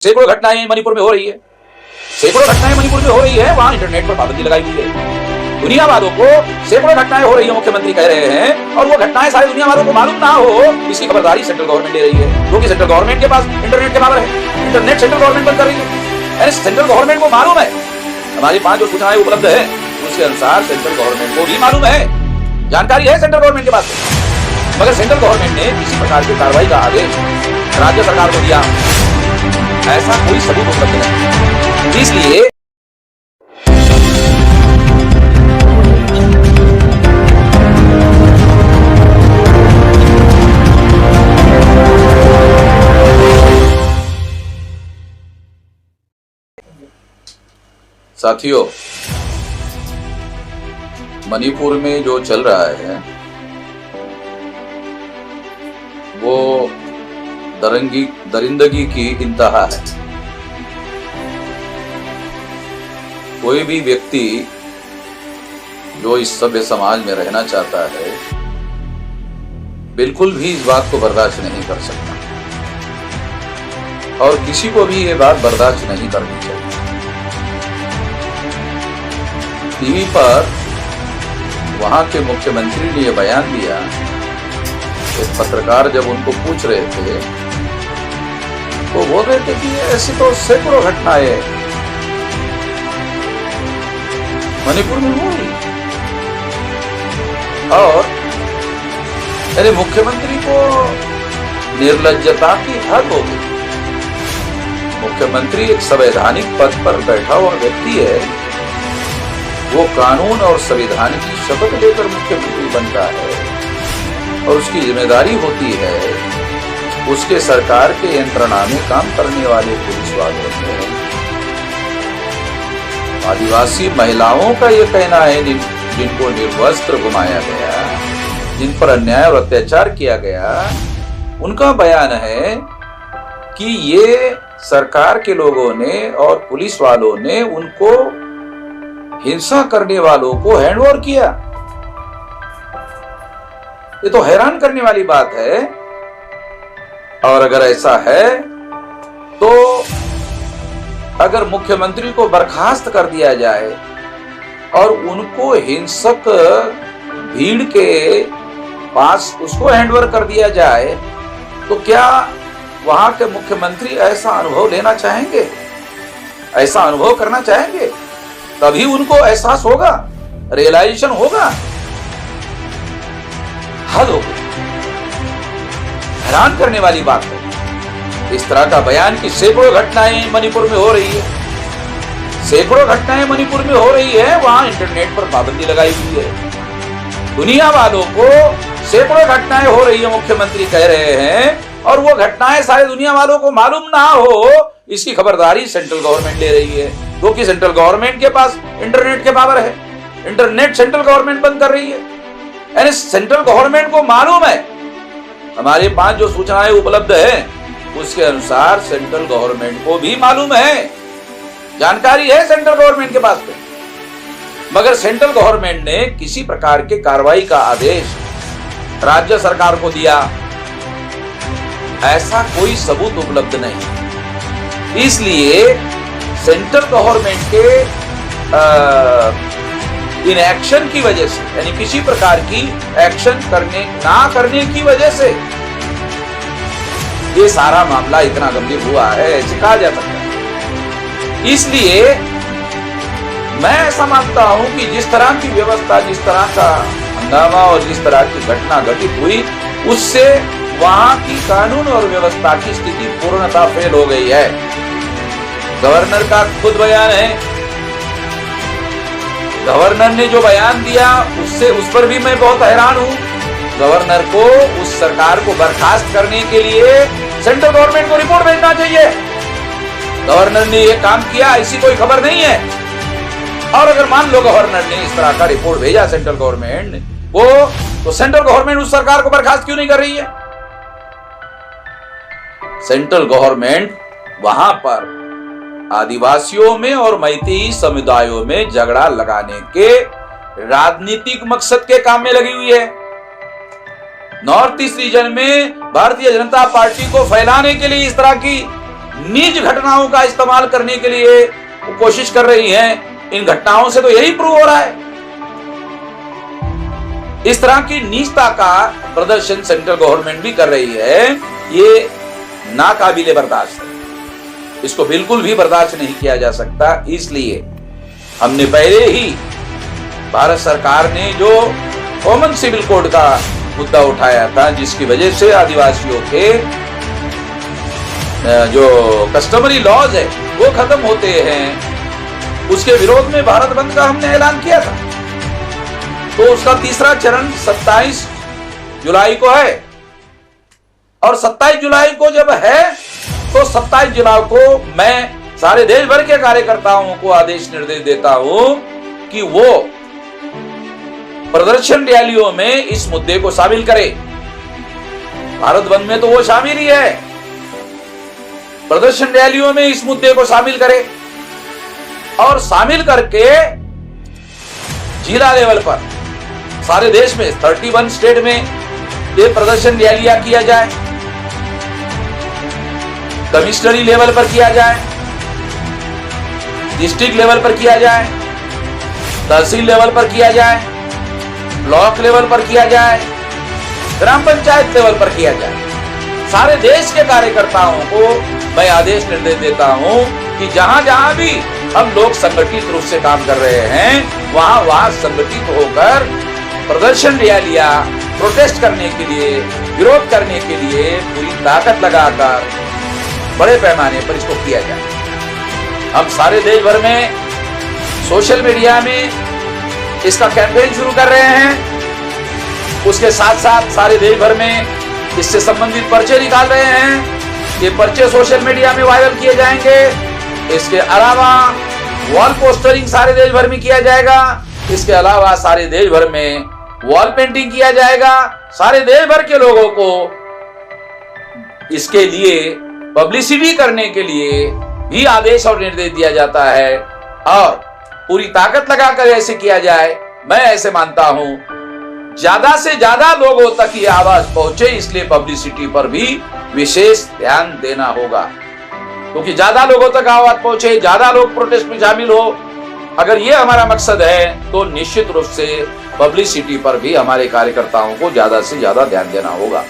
सैकड़ों घटनाएं मणिपुर में हो रही है, सैकड़ों घटनाएं मणिपुर में हो रही है, वहां इंटरनेट पर पाबंदी लगाई हुई है। दुनिया वालों को सैकड़ों घटनाएं हो रही है, मुख्यमंत्री कह रहे हैं, और वो घटनाएं सारी दुनिया वालों को मालूम ना हो, इसकी खबरदारी सेंट्रल गवर्नमेंट ले रही है, क्योंकि सेंट्रल गवर्नमेंट के पास इंटरनेट के पावर है। इंटरनेट सेंट्रल गवर्नमेंट बंद कर रही है, यानी सेंट्रल गवर्नमेंट को मालूम है हमारी 5 जो सूचनाएं उपलब्ध है, उसके अनुसार सेंट्रल गवर्नमेंट को भी मालूम है, जानकारी है सेंट्रल गवर्नमेंट के पास, मगर सेंट्रल गवर्नमेंट ने किसी प्रकार की कार्रवाई का आदेश राज्य सरकार को दिया, ऐसा कोई सबूत उपलब्ध नहीं। इसलिए साथियों, मणिपुर में जो चल रहा है वो दरिंदगी की इंतहा है। कोई भी व्यक्ति जो इस सभ्य समाज में रहना चाहता है बिल्कुल भी इस बात को बर्दाश्त नहीं कर सकता, और किसी को भी ये बात बर्दाश्त नहीं करनी चाहिए। टीवी पर वहां के मुख्यमंत्री ने यह बयान दिया, एक पत्रकार जब उनको पूछ रहे थे तो बोल रहे थे कि ऐसी तो सैकड़ों घटनाएं मणिपुर में हो रही, और अरे मुख्यमंत्री को निर्लज्जता की हद हो गई। मुख्यमंत्री एक संवैधानिक पद पर बैठा हुआ व्यक्ति है, वो कानून और संविधान की शपथ लेकर मुख्यमंत्री बनता है, और उसकी जिम्मेदारी होती है उसके सरकार के यंत्रणा में काम करने वाले पुलिस वालों में आदिवासी महिलाओं का ये कहना है जिनको निर्वस्त्र घुमाया गया, जिन पर अन्याय और अत्याचार किया गया, उनका बयान है कि ये सरकार के लोगों ने और पुलिस वालों ने उनको हिंसा करने वालों को हैंडओवर किया। ये तो हैरान करने वाली बात है। और अगर ऐसा है तो अगर मुख्यमंत्री को बर्खास्त कर दिया जाए और उनको हिंसक भीड़ के पास उसको हैंडओवर कर दिया जाए, तो क्या वहां के मुख्यमंत्री ऐसा अनुभव लेना चाहेंगे, ऐसा अनुभव करना चाहेंगे? तभी उनको एहसास होगा, रियलाइजेशन होगा। हद हो गई, हैरान करने वाली बात है इस तरह का बयान कि सैकड़ों घटनाएं मणिपुर में हो रही है, सैकड़ों घटनाएं मणिपुर में हो रही है, वहां इंटरनेट पर पाबंदी लगाई हुई है। दुनिया वालों को सैकड़ों घटनाएं हो रही है, मुख्यमंत्री कह रहे हैं, और वो घटनाएं सारे दुनिया वालों को मालूम ना हो, इसकी खबरदारी सेंट्रल गवर्नमेंट ले रही है, क्योंकि सेंट्रल गवर्नमेंट के पास इंटरनेट के पावर है। इंटरनेट सेंट्रल गवर्नमेंट बंद कर रही है, यानी सेंट्रल गवर्नमेंट को मालूम है हमारे 5 जो सूचनाएं उपलब्ध है, उसके अनुसार सेंट्रल गवर्नमेंट को भी मालूम है, जानकारी है सेंट्रल गवर्नमेंट के पास पे, मगर सेंट्रल गवर्नमेंट ने किसी प्रकार के कार्रवाई का आदेश राज्य सरकार को दिया, ऐसा कोई सबूत उपलब्ध नहीं। इसलिए सेंट्रल गवर्नमेंट के इनएक्शन की वजह से, यानी किसी प्रकार की एक्शन ना करने की वजह से ये सारा मामला इतना गंभीर हुआ है, ऐसे कहा जा सकता है। इसलिए मैं ऐसा मानता हूं कि जिस तरह की व्यवस्था, जिस तरह का हंगामा और जिस तरह की घटना घटित हुई, उससे वहां की कानून और व्यवस्था की स्थिति पूर्णतः फेल हो गई है। गवर्नर का खुद बयान है, गवर्नर ने जो बयान दिया उस पर भी मैं बहुत हैरान हूं। गवर्नर को उस सरकार को बर्खास्त करने के लिए सेंट्रल गवर्नमेंट को रिपोर्ट भेजना चाहिए। गवर्नर ने यह काम किया, ऐसी कोई खबर नहीं है। और अगर मान लो गवर्नर ने इस तरह का रिपोर्ट भेजा सेंट्रल गवर्नमेंट को, तो सेंट्रल गवर्नमेंट उस सरकार को बर्खास्त क्यों नहीं कर रही है? सेंट्रल गवर्नमेंट वहां पर आदिवासियों में और मैतेई समुदायों में झगड़ा लगाने के राजनीतिक मकसद के काम में लगी हुई है। नॉर्थ ईस्ट रीजन में भारतीय जनता पार्टी को फैलाने के लिए इस तरह की निज घटनाओं का इस्तेमाल करने के लिए कोशिश कर रही हैं। इन घटनाओं से तो यही प्रूव हो रहा है। इस तरह की नीचता का प्रदर्शन सेंट्रल गवर्नमेंट भी कर रही है। ये नाकाबिले बर्दाश्त है, इसको बिल्कुल भी बर्दाश्त नहीं किया जा सकता। इसलिए हमने पहले ही भारत सरकार ने जो कॉमन सिविल कोड का मुद्दा उठाया था, जिसकी वजह से आदिवासियों के जो कस्टमरी लॉज है वो खत्म होते हैं, उसके विरोध में भारत बंद का हमने ऐलान किया था। तो उसका तीसरा चरण 27 जुलाई को है, और 27 जुलाई को जब है तो 27 जुलाई को मैं सारे देश भर के कार्यकर्ताओं को आदेश निर्देश देता हूं कि वो प्रदर्शन रैलियों में इस मुद्दे को शामिल करे। भारत बंद में तो वो शामिल ही है, प्रदर्शन रैलियों में इस मुद्दे को शामिल करे, और शामिल करके जिला लेवल पर सारे देश में 31 स्टेट में ये प्रदर्शन रैलियां किया जाए, कमिश्नरी लेवल पर किया जाए, डिस्ट्रिक्ट लेवल पर किया जाए, तहसील लेवल पर किया जाए, ब्लॉक लेवल पर किया जाए, ग्राम पंचायत लेवल पर किया जाए। सारे देश के कार्यकर्ताओं को मैं आदेश निर्देश देता हूं कि जहां जहां भी हम लोग संगठित रूप से काम कर रहे हैं, वहां वहां संगठित होकर प्रदर्शन रैलियां प्रोटेस्ट करने के लिए, विरोध करने के लिए पूरी ताकत लगाकर बड़े पैमाने पर इसको किया जाए। हम सारे देश भर में सोशल मीडिया में इसका कैंपेन शुरू कर रहे हैं। उसके साथ साथ सारे देश भर में इससे संबंधित पर्चे निकाल रहे हैं। ये पर्चे सोशल मीडिया में वायरल किए जाएंगे। इसके अलावा वॉल पोस्टरिंग सारे देश भर में किया जाएगा। इसके अलावा सारे देश भर में वॉल पेंटिंग किया जाएगा। सारे देश भर के लोगों को इसके लिए पब्लिसिटी करने के लिए भी आदेश और निर्देश दिया जाता है, और पूरी ताकत लगाकर ऐसे किया जाए। मैं ऐसे मानता हूं ज्यादा से ज्यादा लोगों तक ये आवाज पहुंचे, इसलिए पब्लिसिटी पर भी विशेष ध्यान देना होगा, क्योंकि ज्यादा लोगों तक आवाज पहुंचे, ज्यादा लोग प्रोटेस्ट में शामिल हो। अगर ये हमारा मकसद है तो निश्चित रूप से पब्लिसिटी पर भी हमारे कार्यकर्ताओं को ज्यादा से ज्यादा ध्यान देना होगा।